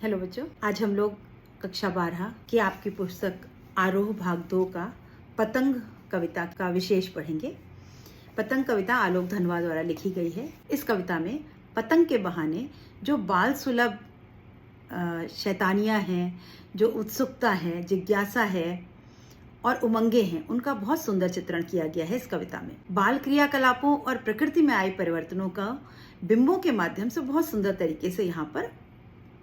Hello बच्चों, आज हम लोग कक्षा 12 की आपकी पुस्तक आरोह भाग 2 का पतंग कविता का विशेष पढ़ेंगे। पतंग कविता आलोक धनवा द्वारा लिखी गई है। इस कविता में पतंग के बहाने जो बाल सुलभ शैतानियाँ हैं, जो उत्सुकता है, जिज्ञासा है और उमंगे हैं, उनका बहुत सुंदर चित्रण किया गया है। इस कविता में बाल क्रियाकलापों और प्रकृति में आए परिवर्तनों का बिंबों के माध्यम से बहुत सुंदर तरीके से यहाँ पर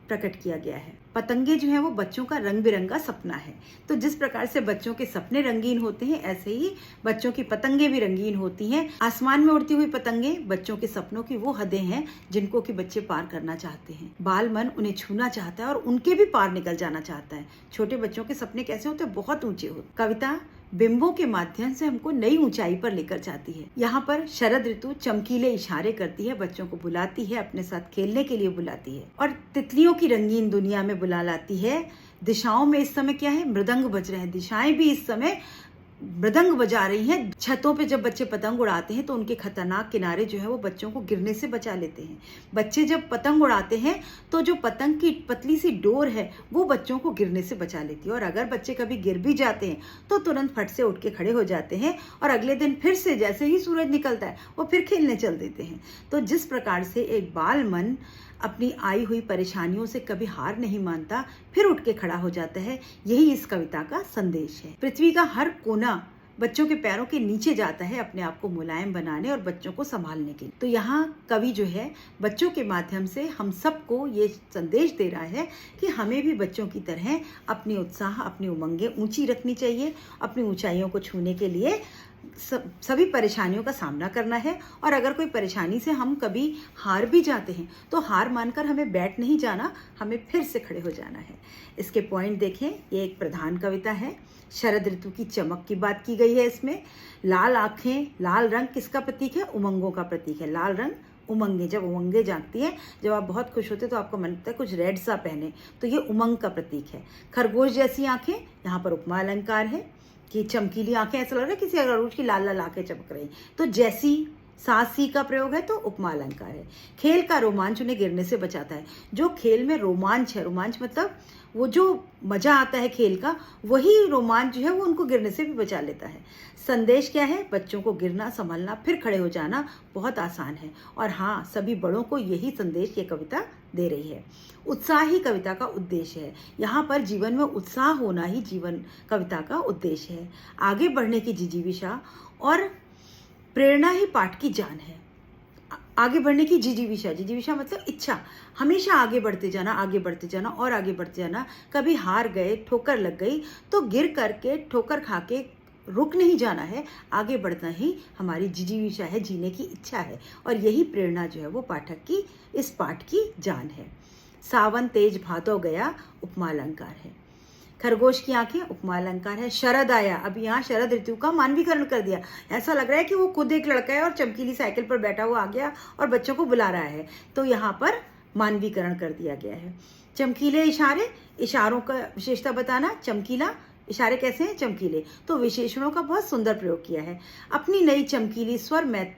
प्रकट किया गया है। पतंगे जो है वो बच्चों का रंग बिरंगा सपना है। तो जिस प्रकार से बच्चों के सपने रंगीन होते हैं, ऐसे ही बच्चों की पतंगे भी रंगीन होती हैं। आसमान में उड़ती हुई पतंगे बच्चों के सपनों की वो हदें हैं जिनको कि बच्चे पार करना चाहते हैं। बाल मन उन्हें छूना चाहता है और उनके भी पार निकल जाना चाहता है। छोटे बच्चों के सपने कैसे होते हैं? बहुत ऊंचे होते। कविता बिंबों के माध्यम से हमको नई ऊंचाई पर लेकर जाती है। यहाँ पर शरद ऋतु चमकीले इशारे करती है, बच्चों को बुलाती है, अपने साथ खेलने के लिए बुलाती है और तितलियों की रंगीन दुनिया में बुला लाती है। दिशाओं में इस समय क्या है? मृदंग बज रहे हैं। दिशाएं भी इस समय मृदंग बजा रही हैं। छतों पे जब बच्चे पतंग उड़ाते हैं तो उनके खतरनाक किनारे जो है वो बच्चों को गिरने से बचा लेते हैं। बच्चे जब पतंग उड़ाते हैं तो जो पतंग की पतली सी डोर है वो बच्चों को गिरने से बचा लेती है। और अगर बच्चे कभी गिर भी जाते हैं तो तुरंत फट से उठ के खड़े हो जाते हैं और अगले दिन फिर से जैसे ही सूरज निकलता है वो फिर खेलने चल देते हैं। तो जिस प्रकार से एक बाल मन अपनी आई हुई परेशानियों से कभी हार नहीं मानता, फिर उठ के खड़ा हो जाता है, यही इस कविता का संदेश है। पृथ्वी का हर कोना बच्चों के पैरों के नीचे जाता है अपने आप को मुलायम बनाने और बच्चों को संभालने के लिए। तो यहाँ कवि जो है बच्चों के माध्यम से हम सबको ये संदेश दे रहा है कि हमें भी बच्चों की तरह अपनी उत्साह, अपनी उमंगें ऊंची रखनी चाहिए, अपनी ऊंचाइयों को छूने के लिए सभी परेशानियों का सामना करना है। और अगर कोई परेशानी से हम कभी हार भी जाते हैं तो हार मानकर हमें बैठ नहीं जाना, हमें फिर से खड़े हो जाना है। इसके पॉइंट देखें। ये एक प्रधान कविता है। शरद ऋतु की चमक की बात की गई है इसमें। लाल आंखें, लाल रंग किसका प्रतीक है? उमंगों का प्रतीक है। लाल रंग उमंगे, जब उमंगे जागती हैं, जब आप बहुत खुश होते तो आपको मन होता है कुछ रेड सा पहने, तो ये उमंग का प्रतीक है। खरगोश जैसी आंखें, यहाँ पर उपमा अलंकार है कि चमकीली आंखें, ऐसा लग रहा है किसी खरगोश की लाल लाल आंखें चमक रही। तो जैसी सासी का प्रयोग है तो उपमा अलंकार है। खेल का रोमांच उन्हें गिरने से बचाता है। जो खेल में रोमांच है, रोमांच मतलब वो जो मजा आता है खेल का, वही रोमांच जो है वो उनको गिरने से भी बचा लेता है। संदेश क्या है? बच्चों को गिरना, संभलना, फिर खड़े हो जाना बहुत आसान है। और हाँ, सभी बड़ों को यही संदेश ये कविता दे रही है। उत्साह ही कविता का उद्देश्य है। यहाँ पर जीवन में उत्साह होना ही जीवन कविता का उद्देश्य है। आगे बढ़ने की जिजीविषा और प्रेरणा ही पाठ की जान है। आगे बढ़ने की जिजीविषा, जिजीविषा मतलब इच्छा, हमेशा आगे बढ़ते जाना, आगे बढ़ते जाना और आगे बढ़ते जाना। कभी हार गए, ठोकर लग गई तो गिर करके, ठोकर खा के रुक नहीं जाना है, आगे बढ़ना ही हमारी जिजीविषा है, जीने की इच्छा है। और यही प्रेरणा जो है वो पाठक की, इस पाठ की जान है। सावन तेज भादौ गया, उपमा अलंकार है। खरगोश की आंखें, उपमा अलंकार है। शरद आया, अब यहाँ शरद ऋतु का मानवीकरण कर दिया। ऐसा लग रहा है कि वो खुद एक लड़का है और चमकीली साइकिल पर बैठा हुआ आ गया और बच्चों को बुला रहा है, तो यहाँ पर मानवीकरण कर दिया गया है। चमकीले इशारे, इशारों का विशेषता बताना। चमकीला, इशारे कैसे हैं? चमकीले। तो विशेषणों का बहुत सुंदर प्रयोग किया है। अपनी नई चमकीली स्वर में,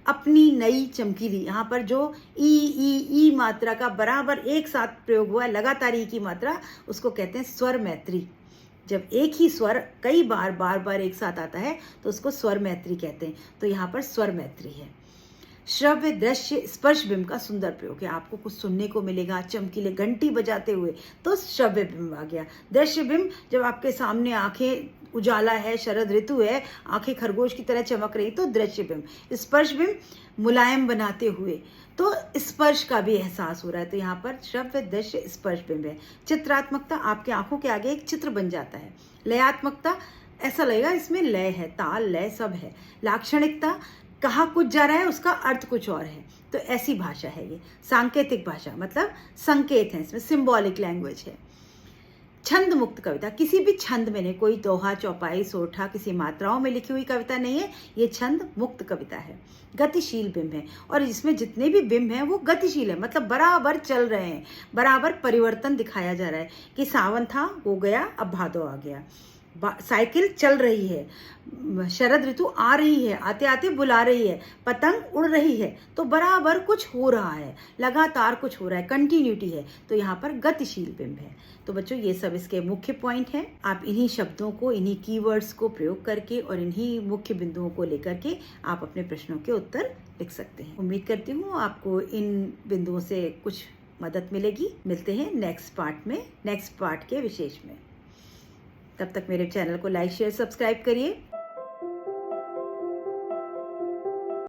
अपनी नई चमकीली, यहाँ पर जो ई मात्रा का बराबर एक साथ प्रयोग हुआ है, लगातार ई की मात्रा, उसको कहते हैं स्वर मैत्री। जब एक ही स्वर कई बार एक साथ आता है तो उसको स्वर मैत्री कहते हैं। तो यहाँ पर स्वर मैत्री है। श्रव्य, दृश्य, स्पर्श बिंब का सुंदर प्रयोग है। आपको कुछ सुनने को मिलेगा चमकीले घंटी बजाते हुए, तो श्रव्य बिंब आ गया। दृश्य बिंब, जब आपके सामने आंखें, उजाला है, शरद ऋतु है, आंखें खरगोश की तरह चमक रही, तो दृश्य बिंब। स्पर्श बिंब, मुलायम बनाते हुए, तो स्पर्श का भी एहसास हो रहा है। तो यहाँ पर श्रव्य, दृश्य, स्पर्श बिंब है। चित्रात्मकता, आपके आंखों के आगे एक चित्र बन जाता है। लयात्मकता, ऐसा लगेगा इसमें लय है, ताल लय सब है। लाक्षणिकता, कहा कुछ जा रहा है, उसका अर्थ कुछ और है, तो ऐसी भाषा है ये। सांकेतिक भाषा मतलब संकेत है, इसमें सिंबॉलिक लैंग्वेज है। छंद मुक्त कविता, किसी भी छंद में नहीं, कोई दोहा, चौपाई, सोठा, किसी मात्राओं में लिखी हुई कविता नहीं है, ये छंद मुक्त कविता है। गतिशील बिंब है, और इसमें जितने भी बिंब हैं वो गतिशील है, मतलब बराबर चल रहे हैं, बराबर परिवर्तन दिखाया जा रहा है कि सावन था, हो गया, अब भादो आ गया। साइकिल चल रही है, शरद ऋतु आ रही है, आते आते बुला रही है, पतंग उड़ रही है, तो बराबर कुछ हो रहा है, लगातार कुछ हो रहा है, कंटिन्यूटी है, तो यहाँ पर गतिशील बिंब है। तो बच्चों ये सब इसके मुख्य पॉइंट हैं। आप इन्हीं शब्दों को, इन्हीं कीवर्ड्स को प्रयोग करके और इन्हीं मुख्य बिंदुओं को लेकर के आप अपने प्रश्नों के उत्तर लिख सकते हैं। उम्मीद करती हूँ आपको इन बिंदुओं से कुछ मदद मिलेगी। मिलते हैं नेक्स्ट पार्ट के विशेष में। तब तक मेरे चैनल को लाइक शेयर सब्सक्राइब करिए